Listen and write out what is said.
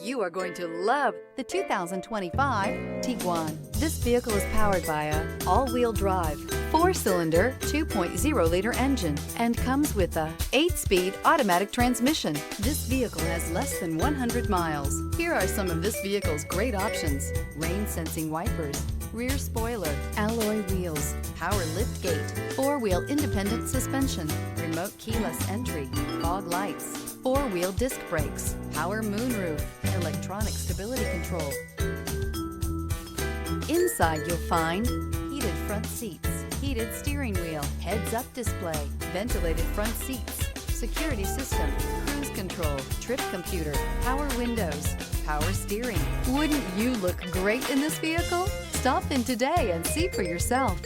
You are going to love the 2025 Tiguan. This vehicle is powered by a all-wheel drive, 4-cylinder, 2.0-liter engine and comes with a 8-speed automatic transmission. This vehicle has less than 100 miles. Here are some of this vehicle's great options: rain-sensing wipers, rear spoiler, alloy wheels, power lift gate, 4-wheel independent suspension, remote keyless entry, fog lights, 4-wheel disc brakes, power moonroof, electronic stability control. Inside you'll find heated front seats, heated steering wheel, heads-up display, ventilated front seats, security system, cruise control, trip computer, power windows, power steering. Wouldn't you look great in this vehicle? Stop in today and see for yourself.